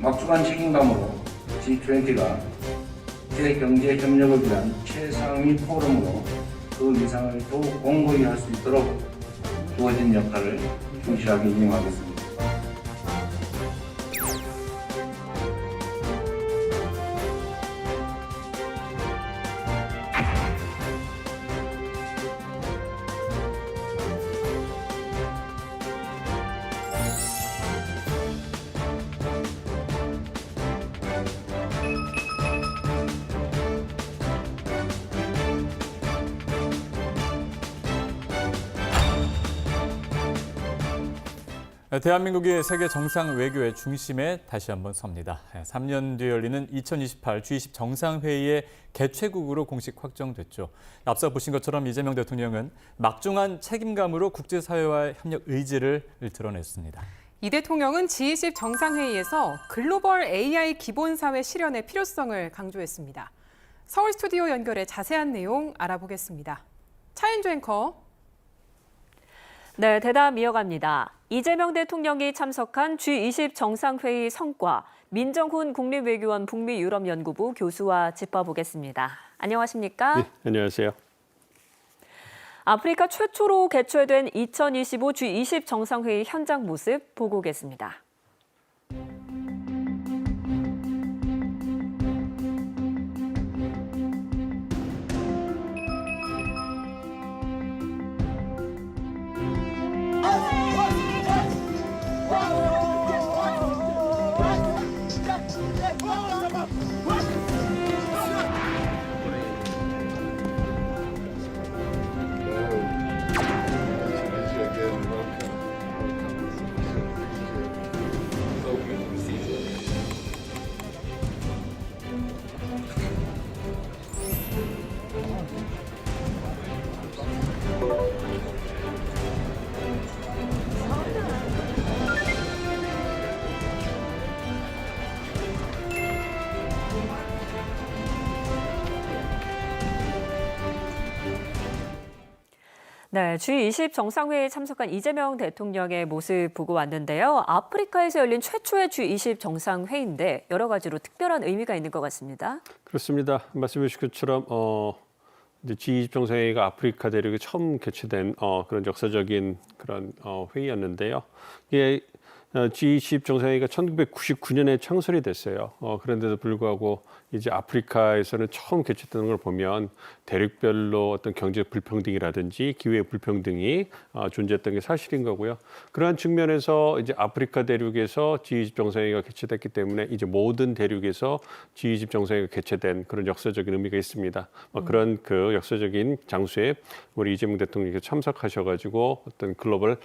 막중한 책임감으로 G20가 세계경제 협력을 위한 최상위 포럼으로 그 위상을 더욱 공고히 할 수 있도록 주어진 역할을 충실하게 이행하겠습니다. 대한민국이 세계 정상 외교의 중심에 다시 한번 섭니다. 3년 뒤에 열리는 2028 G20 정상회의의 개최국으로 공식 확정됐죠. 앞서 보신 것처럼 이재명 대통령은 막중한 책임감으로 국제사회와의 협력 의지를 드러냈습니다. 이 대통령은 G20 정상회의에서 글로벌 AI 기본사회 실현의 필요성을 강조했습니다. 서울 스튜디오 연결해 자세한 내용 알아보겠습니다. 차인주 앵커. 네, 대담 이어갑니다. 이재명 대통령이 참석한 G20 정상회의 성과, 민정훈 국립외교원 북미유럽연구부 교수와 짚어보겠습니다. 안녕하십니까? 네, 안녕하세요. 아프리카 최초로 개최된 2025 G20 정상회의 현장 모습 보고 오겠습니다. 네, G20 정상회의에 참석한 이재명 대통령의 모습 보고 왔는데요. 아프리카에서 열린 최초의 G20 정상회의인데 여러 가지로 특별한 의미가 있는 것 같습니다. 그렇습니다. 말씀해 주신 것처럼 이제 G20 정상회의가 아프리카 대륙에 처음 개최된 그런 역사적인 그런 회의였는데요. 이게 G20 정상회의가 1999년에 창설이 됐어요. 그런데도 불구하고 이제 아프리카에서는 처음 개최되는 걸 보면 대륙별로 어떤 경제 불평등이라든지 기회 불평등이 존재했던 게 사실인 거고요. 그러한 측면에서 이제 아프리카 대륙에서 G20 정상회의가 개최됐기 때문에 이제 모든 대륙에서 G20 정상회의가 개최된 그런 역사적인 의미가 있습니다. 그런 그 역사적인 장소에 우리 이재명 대통령이 참석하셔가지고 어떤 글로벌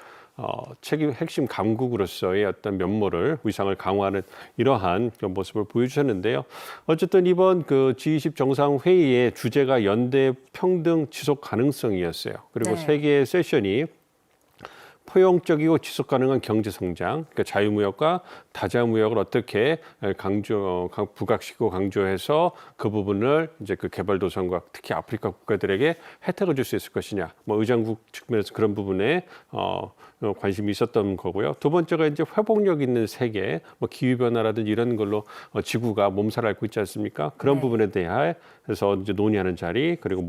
책임 핵심 강국으로서의 어떤 면모를 위상을 강화하는 이러한 그런 모습을 보여주셨는데요. 어쨌든 이번 그 G20 정상회의의 주제가 연대 평등 지속 가능성이었어요. 그리고 세 개의 세션이 포용적이고 지속 가능한 경제 성장, 그러니까 자유무역과 다자무역을 어떻게 부각시키고 강조해서 그 부분을 이제 그 개발도상국, 특히 아프리카 국가들에게 혜택을 줄 수 있을 것이냐, 의장국 측면에서 그런 부분에 관심이 있었던 거고요. 두 번째가 이제 회복력 있는 세계, 기후 변화라든지 이런 걸로 지구가 몸살 앓고 있지 않습니까? 그런 부분에 대해서 이제 논의하는 자리, 그리고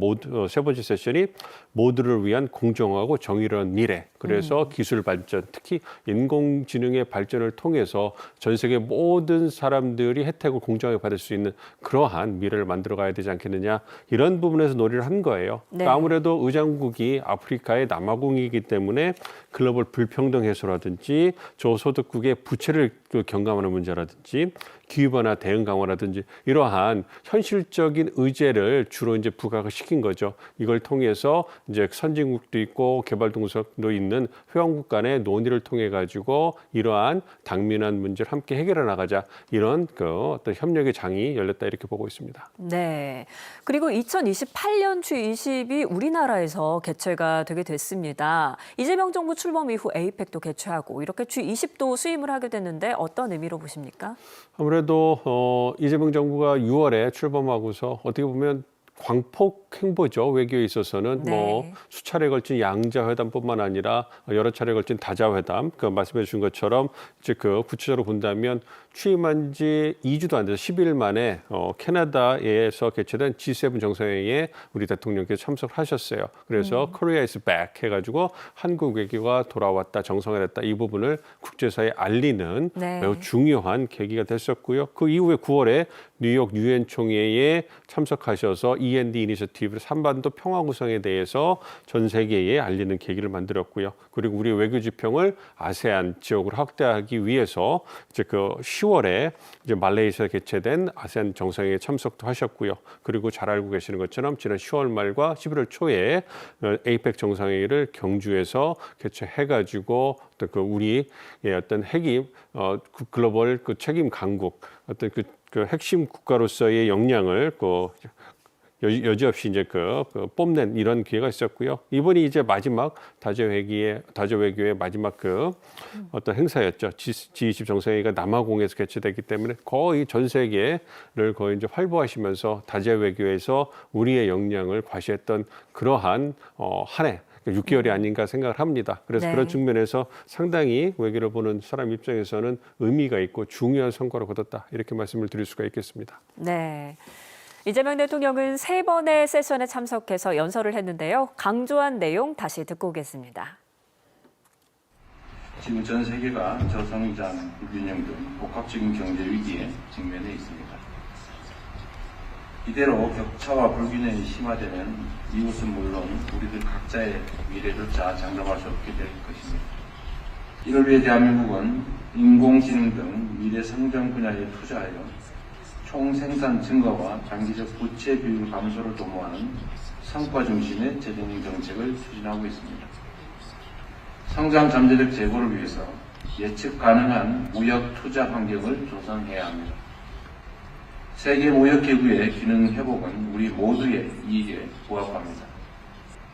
세 번째 세션이 모두를 위한 공정하고 정의로운 미래. 그래서 기술 발전, 특히 인공지능의 발전을 통해서 전 세계 모든 사람들이 혜택을 공정하게 받을 수 있는 그러한 미래를 만들어 가야 되지 않겠느냐, 이런 부분에서 논의를 한 거예요. 네. 그러니까 아무래도 의장국이 아프리카의 남아공이기 때문에 글로벌 불평등 해소라든지 저소득국의 부채를 경감하는 문제라든지 기후변화 대응 강화라든지 이러한 현실적인 의제를 주로 이제 부각을 시킨 거죠. 이걸 통해서 이제 선진국도 있고 개발동국도 있는 회원국 간의 논의를 통해 가지고 이러한 당면한 문제를 함께 해결해 나가자, 이런 그 어떤 협력의 장이 열렸다, 이렇게 보고 있습니다. 네. 그리고 2028년 G20이 우리나라에서 개최가 되게 됐습니다. 이재명 정부 출범 이후 에이펙도 개최하고 이렇게 G20도 수임을 하게 됐는데 어떤 의미로 보십니까? 아무래도 이재명 정부가 6월에 출범하고서 어떻게 보면 광폭 행보죠. 외교에 있어서는 네. 뭐 수차례 걸친 양자회담뿐만 아니라 여러 차례 걸친 다자회담, 그 말씀해 주신 것처럼 이제 그 구체적으로 본다면 취임한 지 2주도 안 돼서 10일 만에 캐나다에서 개최된 G7 정상회의에 우리 대통령께서 참석을 하셨어요. 그래서 Korea is back 해가지고 한국 외교가 돌아왔다, 정상화됐다 이 부분을 국제사회에 알리는 네. 매우 중요한 계기가 됐었고요. 그 이후에 9월에 뉴욕 유엔 총회에 참석하셔서 E&D 이니셔티브 한반도 평화 구성에 대해서 전 세계에 알리는 계기를 만들었고요. 그리고 우리 외교 지평을 아세안 지역으로 확대하기 위해서 이제 그 10월에 이제 말레이시아에 개최된 아세안 정상회의에 참석도 하셨고요. 그리고 잘 알고 계시는 것처럼 지난 10월 말과 11월 초에 에이펙 정상회의를 경주에서 개최해가지고 어떤 그 우리의 어떤 핵임 글로벌 그 책임 강국 어떤 그 핵심 국가로서의 역량을 여지없이 이제 뽐낸 이런 기회가 있었고요. 이번이 이제 마지막 다자 외교의 마지막 어떤 행사였죠. G20 정상회의가 남아공에서 개최됐기 때문에 거의 전 세계를 거의 이제 활보하시면서 다자 외교에서 우리의 역량을 과시했던 그러한 한 해. 6개월이 아닌가 생각을 합니다. 그래서 네. 그런 측면에서 상당히 외교를 보는 사람 입장에서는 의미가 있고 중요한 성과를 거뒀다. 이렇게 말씀을 드릴 수가 있겠습니다. 네. 이재명 대통령은 3번의 세션에 참석해서 연설을 했는데요. 강조한 내용 다시 듣고 오겠습니다. 지금 전 세계가 저성장, 불균형 등 복합적인 경제 위기에 직면해 있습니다. 이대로 격차와 불균형이 심화되면 이웃은 물론 우리들 각자의 미래조차 장담할 수 없게 될 것입니다. 이를 위해 대한민국은 인공지능 등 미래 성장 분야에 투자하여 총생산 증가와 장기적 부채 비율 감소를 도모하는 성과 중심의 재정 정책을 추진하고 있습니다. 성장 잠재력 제고를 위해서 예측 가능한 무역 투자 환경을 조성해야 합니다. 세계무역기구의 균형 회복은 우리 모두의 이익에 부합합니다.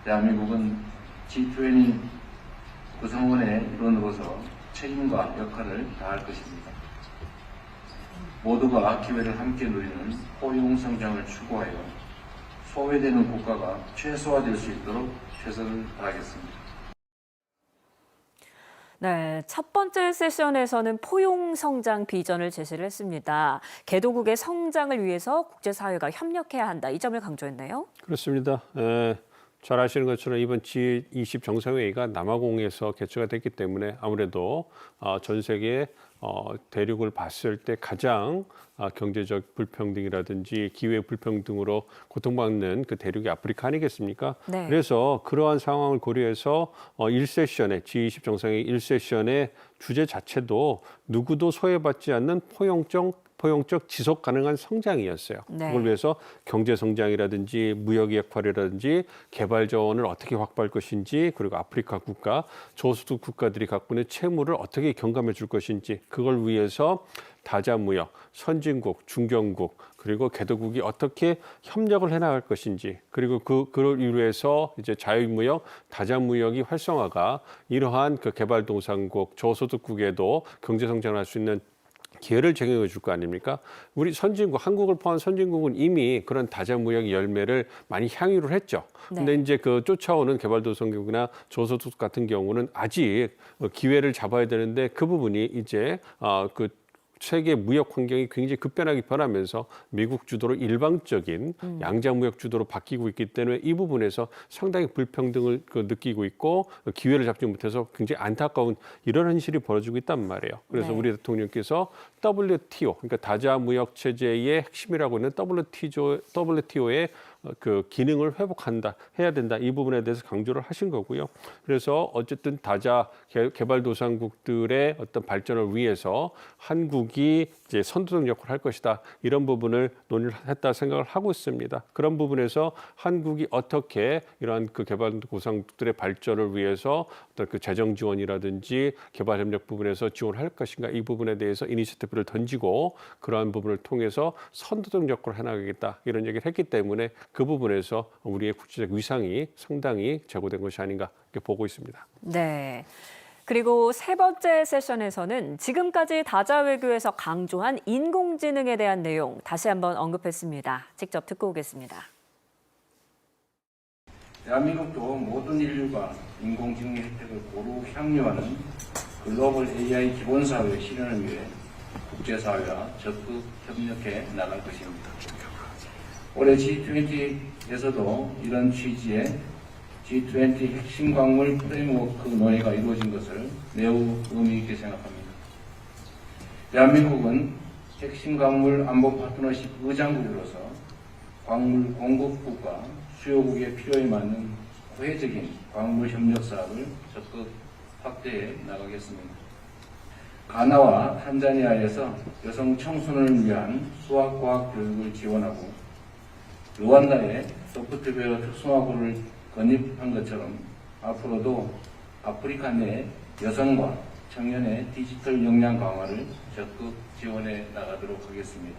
대한민국은 G20 구성원의 일원으로서 책임과 역할을 다할 것입니다. 모두가 기회를 함께 누리는 포용 성장을 추구하여 소외되는 국가가 최소화될 수 있도록 최선을 다하겠습니다. 네, 첫 번째 세션에서는 포용 성장 비전을 제시를 했습니다. 개도국의 성장을 위해서 국제사회가 협력해야 한다. 이 점을 강조했네요. 그렇습니다. 잘 아시는 것처럼 이번 G20 정상회의가 남아공에서 개최가 됐기 때문에 아무래도 전 세계 대륙을 봤을 때 가장 경제적 불평등이라든지 기회 불평등으로 고통받는 그 대륙이 아프리카 아니겠습니까? 네. 그래서 그러한 상황을 고려해서 1세션에 G20 정상회의 1세션의 주제 자체도 누구도 소외받지 않는 포용적 지속 가능한 성장이었어요. 네. 그걸 위해서 경제 성장이라든지 무역의 역할이라든지 개발 자원을 어떻게 확보할 것인지 그리고 아프리카 국가, 저소득 국가들이 갖고 있는 채무를 어떻게 경감해 줄 것인지 그걸 위해서 다자무역, 선진국, 중견국 그리고 개도국이 어떻게 협력을 해나갈 것인지 그리고 그걸 위해서 이제 자유무역, 다자무역이 활성화가 이러한 그 개발도상국, 저소득국에도 경제 성장을 할 수 있는 기회를 제공해 줄 거 아닙니까? 우리 선진국, 한국을 포함한 선진국은 이미 그런 다자무역의 열매를 많이 향유를 했죠. 근데 이제 그 쫓아오는 개발도상국이나 저소득 같은 경우는 아직 기회를 잡아야 되는데 그 부분이 이제 그 세계 무역 환경이 굉장히 급변하게 변하면서 미국 주도로 일방적인 양자 무역 주도로 바뀌고 있기 때문에 이 부분에서 상당히 불평등을 느끼고 있고 기회를 잡지 못해서 굉장히 안타까운 이런 현실이 벌어지고 있단 말이에요. 그래서 네. 우리 대통령께서 WTO, 그러니까 다자 무역 체제의 핵심이라고 있는 WTO의 그 기능을 회복한다, 해야 된다. 이 부분에 대해서 강조를 하신 거고요. 그래서 어쨌든 다자 개발도상국들의 어떤 발전을 위해서 한국이 이제 선도적 역할을 할 것이다. 이런 부분을 논의를 했다 생각을 하고 있습니다. 그런 부분에서 한국이 어떻게 이러한 그 개발도상국들의 발전을 위해서 어떤 그 재정 지원이라든지 개발 협력 부분에서 지원을 할 것인가 이 부분에 대해서 이니셔티브를 던지고 그러한 부분을 통해서 선도적 역할을 해나가겠다. 이런 얘기를 했기 때문에 그 부분에서 우리의 국제적 위상이 상당히 제고된 것이 아닌가 이렇게 보고 있습니다. 네. 그리고 세 번째 세션에서는 지금까지 다자 외교에서 강조한 인공지능에 대한 내용 다시 한번 언급했습니다. 직접 듣고 오겠습니다. 대한민국도 모든 인류가 인공지능 혜택을 고루 향유하는 글로벌 AI 기본사회 실현을 위해 국제사회와 적극 협력해 나갈 것입니다. 올해 G20에서도 이런 취지의 G20 핵심 광물 프레임워크 논의가 이루어진 것을 매우 의미 있게 생각합니다. 대한민국은 핵심 광물 안보 파트너십 의장국으로서 광물 공급국과 수요국의 필요에 맞는 호혜적인 광물 협력 사업을 적극 확대해 나가겠습니다. 가나와 탄자니아에서 여성 청소년을 위한 수학과학 교육을 지원하고 루안다에 소프트웨어 특성화고를 건립한 것처럼 앞으로도 아프리카 내 여성과 청년의 디지털 역량 강화를 적극 지원해 나가도록 하겠습니다.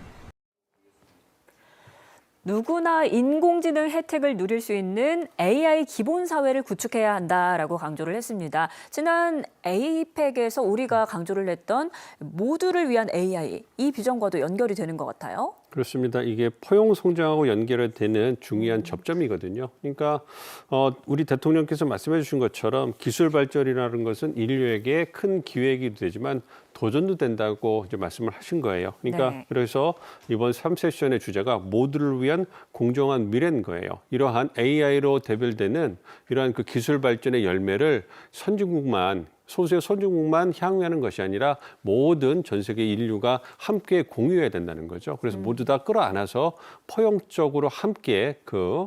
누구나 인공지능 혜택을 누릴 수 있는 AI 기본 사회를 구축해야 한다라고 강조를 했습니다. 지난 APEC에서 우리가 강조를 했던 모두를 위한 AI, 이 비전과도 연결이 되는 것 같아요. 그렇습니다. 이게 포용 성장하고 연결되는 중요한 접점이거든요. 그러니까 우리 대통령께서 말씀해 주신 것처럼 기술 발전이라는 것은 인류에게 큰 기회이기도 되지만 도전도 된다고 이제 말씀을 하신 거예요. 그러니까 네. 그래서 이번 3세션의 주제가 모두를 위한 공정한 미래인 거예요. 이러한 AI로 대별되는 이러한 그 기술 발전의 열매를 선진국만 소수의 선진국만 향유하는 것이 아니라 모든 전 세계 인류가 함께 공유해야 된다는 거죠. 그래서 모두 다 끌어안아서 포용적으로 함께 그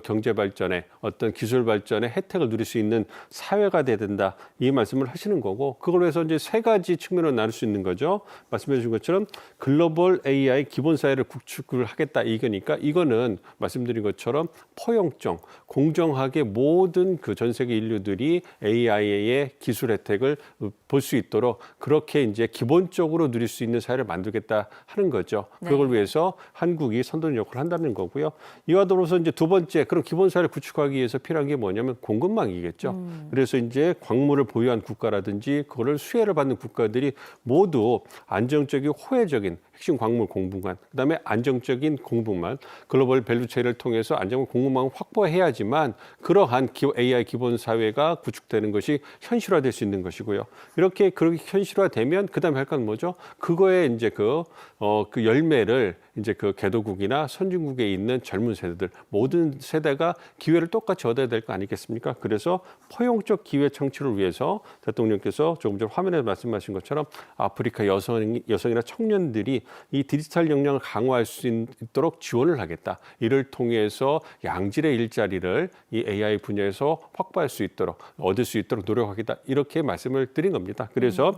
경제 발전에 어떤 기술 발전의 혜택을 누릴 수 있는 사회가 돼야 된다. 이 말씀을 하시는 거고 그걸 위해서 이제 세 가지 측면으로 나눌 수 있는 거죠. 말씀해 주신 것처럼 글로벌 AI 기본 사회를 구축을 하겠다 이거니까 이거는 말씀드린 것처럼 포용적, 공정하게 모든 그 전 세계 인류들이 AI의 기술 혜택을 볼 수 있도록 그렇게 이제 기본적으로 누릴 수 있는 사회를 만들겠다 하는 거죠. 그걸 위해서 한국이 선도적 역할을 한다는 거고요. 이와 더불어서 이제 두 번째 그런 기본 사회를 구축하기 위해서 필요한 게 뭐냐면 공급망이겠죠. 그래서 이제 광물을 보유한 국가라든지 그거를 수혜를 받는 국가들이 모두 안정적이고 호혜적인 핵심 광물 공급망, 그다음에 안정적인 공급망, 글로벌 밸류체인을 통해서 안정적인 공급망을 확보해야지만 그러한 AI 기본 사회가 구축되는 것이 현실화될 수 있는 것이고요. 이렇게 그렇게 현실화되면 그다음에 할 건 뭐죠? 그거에 이제 그 열매를 이제 그 개도국이나 선진국에 있는 젊은 세대들 모든 세대가 기회를 똑같이 얻어야 될 거 아니겠습니까? 그래서 포용적 기회 창출을 위해서 대통령께서 조금 전 화면에 말씀하신 것처럼 아프리카 여성이나 청년들이 이 디지털 역량을 강화할 수 있도록 지원을 하겠다. 이를 통해서 양질의 일자리를 이 AI 분야에서 확보할 수 있도록 얻을 수 있도록 노력하겠다. 이렇게 말씀을 드린 겁니다. 그래서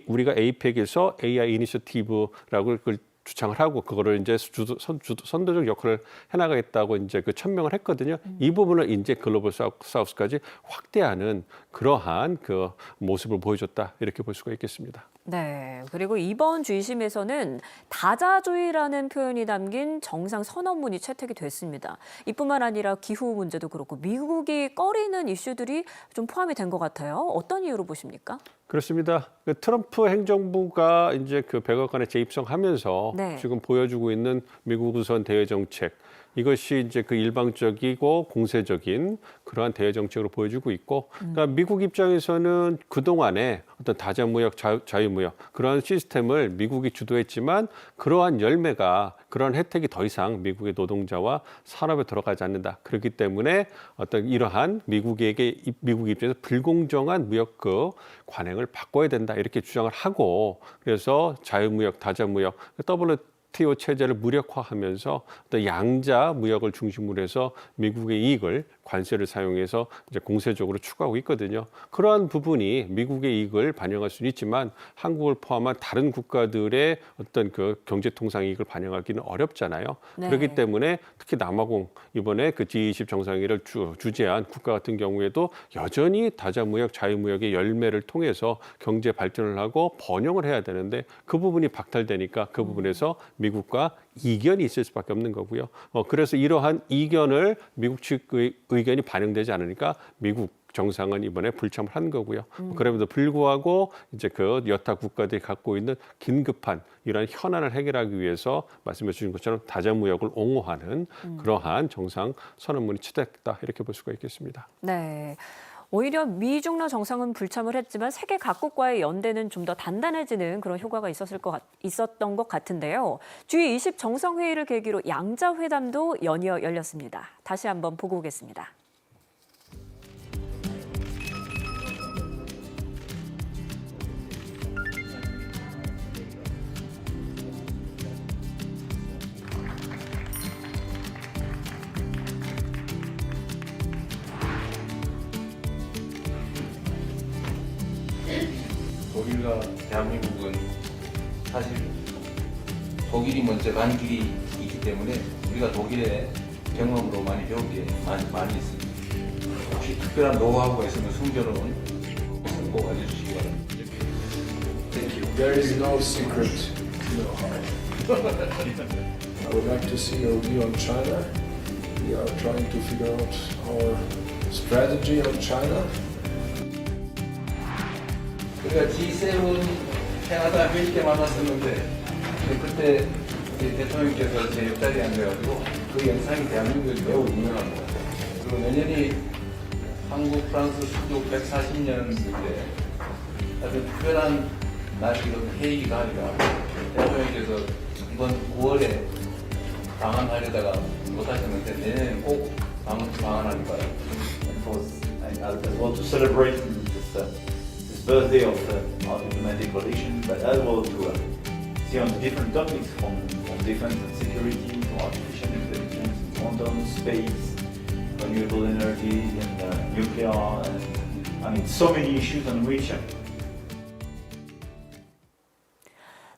우리가 APEC에서 AI 이니셔티브라고 그걸 주창을 하고 그거를 이제 선도적 역할을 해나가겠다고 이제 그 천명을 했거든요. 이 부분을 이제 글로벌 사우스까지 확대하는 그러한 그 모습을 보여줬다 이렇게 볼 수가 있겠습니다. 네, 그리고 이번 G20에서는 다자주의라는 표현이 담긴 정상 선언문이 채택이 됐습니다. 이뿐만 아니라 기후 문제도 그렇고 미국이 꺼리는 이슈들이 좀 포함이 된 것 같아요. 어떤 이유로 보십니까? 그렇습니다. 그 트럼프 행정부가 이제 그 백악관에 재입성하면서 지금 보여주고 있는 미국 우선 대외 정책 이것이 이제 그 일방적이고 공세적인 그러한 대외 정책으로 보여주고 있고, 그러니까 미국 입장에서는 그 동안에 어떤 다자무역, 자유무역 그러한 시스템을 미국이 주도했지만 그러한 열매가 그러한 혜택이 더 이상 미국의 노동자와 산업에 들어가지 않는다. 그렇기 때문에 어떤 이러한 미국 입장에서 불공정한 무역 그 관행을 바꿔야 된다 이렇게 주장을 하고 그래서 자유무역, 다자무역, WTO 체제를 무력화하면서 또 양자 무역을 중심으로 해서 미국의 이익을 관세를 사용해서 이제 공세적으로 추구하고 있거든요. 그러한 부분이 미국의 이익을 반영할 수는 있지만 한국을 포함한 다른 국가들의 어떤 그 경제통상 이익을 반영하기는 어렵잖아요. 그렇기 때문에 특히 남아공 이번에 그 G20 정상회의를 주재한 국가 같은 경우에도 여전히 다자무역, 자유무역의 열매를 통해서 경제 발전을 하고 번영을 해야 되는데 그 부분이 박탈되니까 그 부분에서 미국과 이견이 있을 수밖에 없는 거고요. 그래서 이러한 이견을 미국 측의 의견이 반영되지 않으니까 미국 정상은 이번에 불참을 한 거고요. 그럼에도 불구하고 이제 그 여타 국가들이 갖고 있는 긴급한 이런 현안을 해결하기 위해서 말씀해 주신 것처럼 다자무역을 옹호하는 그러한 정상 선언문이 취득했다 이렇게 볼 수가 있겠습니다. 네. 오히려 미중러 정상은 불참을 했지만 세계 각국과의 연대는 좀 더 단단해지는 그런 효과가 있었던 것 같은데요. G20 정상회의를 계기로 양자 회담도 연이어 열렸습니다. 다시 한번 보고 오겠습니다. 독일과 대한민국은 사실 독일이 먼저 간 길이 있기 때문에 우리가 독일의 경험으로 많이 배울 게 많이 있습니다. 혹시 특별한 노하우가 있으면 숨겨놓은 것을 꼭 알려주시기 바랍니다. There is no secret know-how. I would like to see your view on China. We are trying to figure out our strategy on China. 우리가 G7 캐나다 회의 때 만났었는데 그때 대통령께서 제 옆자리에 앉아가지고 그 영상이 대한민국에 매우 유명합니다. 그리고 내년이 한국 프랑스 수교 140년인데 아주 특별한 날이기도 회의가 아니라 대통령께서 이번 9월에 방한하려다가 못하셨는데 내년에는 꼭 방한하는 거예요. As well to celebrate this birthday of our diplomatic relation, but as well to see on the different topics from defense and security to artificial intelligence, quantum, space, renewable energy, and nuclear, and I mean so many issues on which.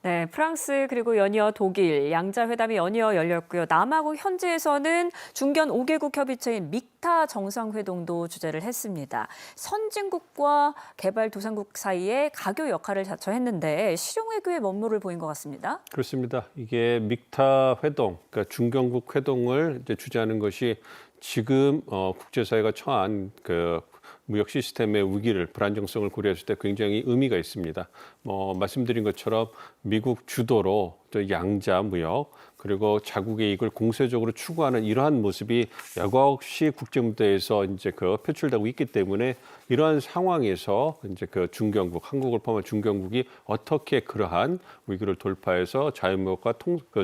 네, 프랑스 그리고 연이어 독일 양자회담이 연이어 열렸고요. 남하고 현지에서는 중견 5개국 협의체인 믹타 정상회동도 주재를 했습니다. 선진국과 개발도상국 사이에 가교 역할을 자처했는데 실용외교의 면모를 보인 것 같습니다. 그렇습니다. 이게 믹타 회동, 그러니까 중견국 회동을 이제 주재하는 것이 지금 국제사회가 처한 그 무역 시스템의 위기를 불안정성을 고려했을 때 굉장히 의미가 있습니다. 말씀드린 것처럼 미국 주도로 또 양자 무역 그리고 자국의 이익을 공세적으로 추구하는 이러한 모습이 여과없이 국제 무대에서 이제 표출되고 있기 때문에 이러한 상황에서 이제 중견국, 한국을 포함한 중견국이 어떻게 그러한 위기를 돌파해서 자유무역과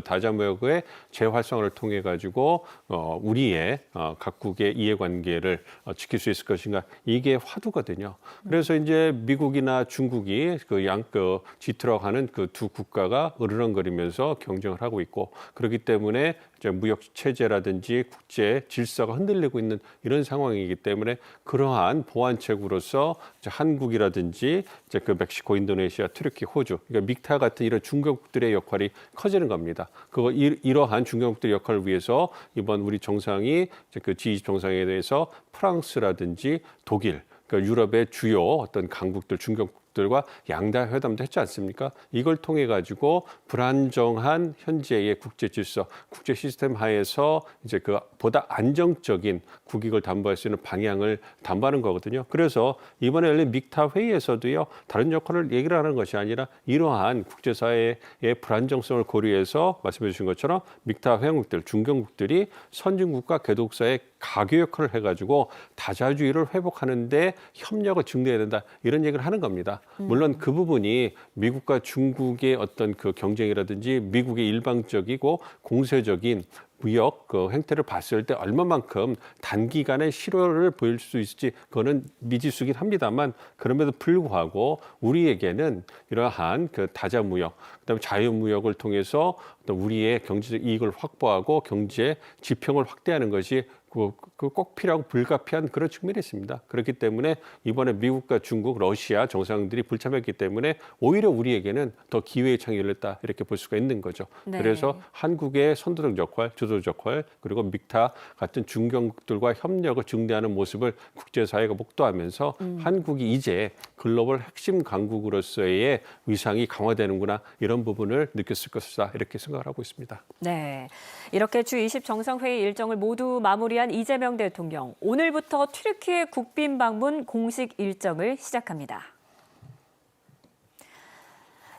다자무역의 재활성화를 통해 가지고 우리의 각국의 이해관계를 지킬 수 있을 것인가 이게 화두거든요. 그래서 이제 미국이나 중국이 G2라고 하는 그 두 국가가 으르렁거리면서 경쟁을 하고 있고 그렇기 때문에 이제 무역 체제라든지 국제 질서가 흔들리고 있는 이런 상황이기 때문에 그러한 보완책으로서 이제 한국이라든지 이제 멕시코, 인도네시아, 트르키, 호주, 그러니까 믹타 같은 이런 중견국들의 역할이 커지는 겁니다. 이러한 중견국들의 역할을 위해서 이번 우리 정상이 이제 G20 정상에 대해서 프랑스라든지 독일, 그러니까 유럽의 주요 어떤 강국들, 중견국들과 양자 회담도 했지 않습니까? 이걸 통해 가지고 불안정한 현재의 국제 질서, 국제 시스템 하에서 이제 보다 안정적인 국익을 담보할 수 있는 방향을 담보하는 거거든요. 그래서 이번에 열린 믹타 회의에서도요, 다른 역할을 얘기를 하는 것이 아니라 이러한 국제사회의 불안정성을 고려해서 말씀해 주신 것처럼 믹타 회원국들, 중견국들이 선진국과 개독사의 가교 역할을 해가지고 다자주의를 회복하는 데 협력을 증대해야 된다. 이런 얘기를 하는 겁니다. 물론 그 부분이 미국과 중국의 어떤 그 경쟁이라든지 미국의 일방적이고 공세적인 무역 행태를 봤을 때 얼마만큼 단기간에 실효를 보일 수 있을지 그거는 미지수긴 합니다만 그럼에도 불구하고 우리에게는 이러한 다자무역, 그다음에 자유무역을 통해서 우리의 경제적 이익을 확보하고 경제 지평을 확대하는 것이 꼭 필요하고 불가피한 그런 측면이 있습니다. 그렇기 때문에 이번에 미국과 중국, 러시아 정상들이 불참했기 때문에 오히려 우리에게는 더 기회의 창이 열렸다 이렇게 볼 수가 있는 거죠. 네. 그래서 한국의 선도적 역할, 주도적 역할 그리고 믹타 같은 중견국들과 협력을 증대하는 모습을 국제사회가 목도하면서 한국이 이제 글로벌 핵심 강국으로서의 위상이 강화되는구나 이런 부분을 느꼈을 것이다 이렇게 생각을 하고 있습니다. 네, 이렇게 G20 정상회의 일정을 모두 마무리한 위한 이재명 대통령, 오늘부터 튀르키예 국빈 방문 공식 일정을 시작합니다.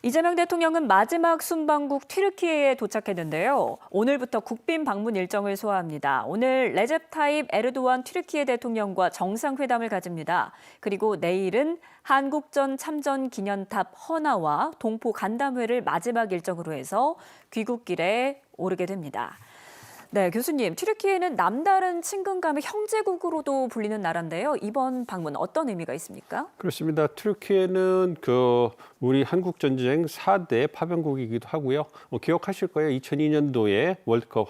이재명 대통령은 마지막 순방국 튀르키예에 도착했는데요. 오늘부터 국빈 방문 일정을 소화합니다. 오늘 레셉 타입 에르도안 튀르키예 대통령과 정상회담을 가집니다. 그리고 내일은 한국전 참전 기념탑 헌화와 동포 간담회를 마지막 일정으로 해서 귀국길에 오르게 됩니다. 네, 교수님, 튀르키예는 남다른 친근감의 형제국으로도 불리는 나라인데요. 이번 방문 어떤 의미가 있습니까? 그렇습니다. 튀르키예는 우리 한국 전쟁 4대 파병국이기도 하고요. 기억하실 거예요. 2002년도에 월드컵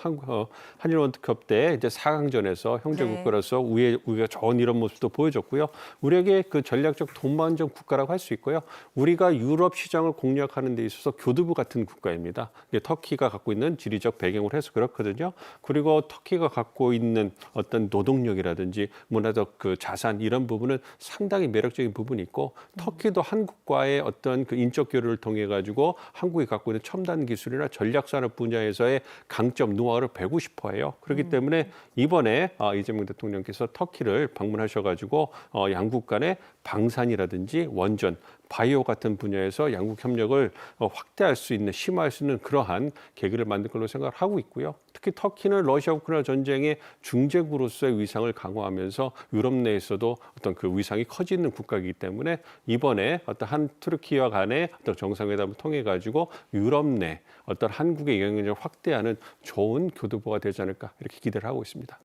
한일 월드컵 때 이제 4강전에서 형제국가로서 우리가 좋은 이런 모습도 보여줬고요. 우리에게 그 전략적 동반적 국가라고 할 수 있고요. 우리가 유럽 시장을 공략하는 데 있어서 교두부 같은 국가입니다. 터키가 갖고 있는 지리적 배경을 해서 그렇거든요. 그리고 터키가 갖고 있는 어떤 노동력이라든지 문화적 그 자산 이런 부분은 상당히 매력적인 부분이 있고 터키도 한국과의 어떤 그 인적 교류를 통해 가지고 한국이 갖고 있는 첨단 기술이나 전략 산업 분야에서의 강점 노하우를 배우고 싶어해요. 그렇기 때문에 이번에 이재명 대통령께서 터키를 방문하셔 가지고 양국 간의 방산이라든지 원전 바이오 같은 분야에서 양국 협력을 확대할 수 있는, 심화할 수 있는 그러한 계기를 만들 걸로 생각을 하고 있고요. 특히 터키는 러시아 우크라이나 전쟁의 중재국으로서의 위상을 강화하면서 유럽 내에서도 어떤 그 위상이 커지는 국가이기 때문에 이번에 어떤 한 튀르키예와 간의 어떤 정상회담을 통해 가지고 유럽 내 어떤 한국의 영향력을 확대하는 좋은 교두보가 되지 않을까 이렇게 기대를 하고 있습니다.